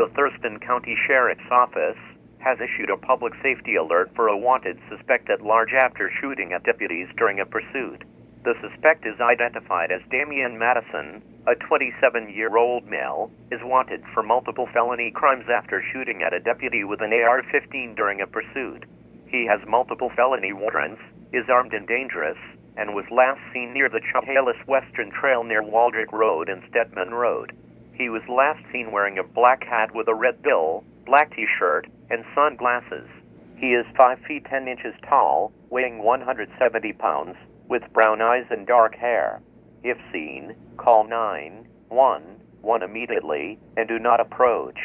The Thurston County Sheriff's Office has issued a public safety alert for a wanted suspect at large after shooting at deputies during a pursuit. The suspect is identified as Damian Madison, a 27-year-old male, is wanted for multiple felony crimes after shooting at a deputy with an AR-15 during a pursuit. He has multiple felony warrants, is armed and dangerous, and was last seen near the Chehalis Western Trail near Waldrick Road and Stedman Road. He was last seen wearing a black hat with a red bill, black t-shirt, and sunglasses. He is 5 feet 10 inches tall, weighing 170 pounds, with brown eyes and dark hair. If seen, call 911 immediately and do not approach.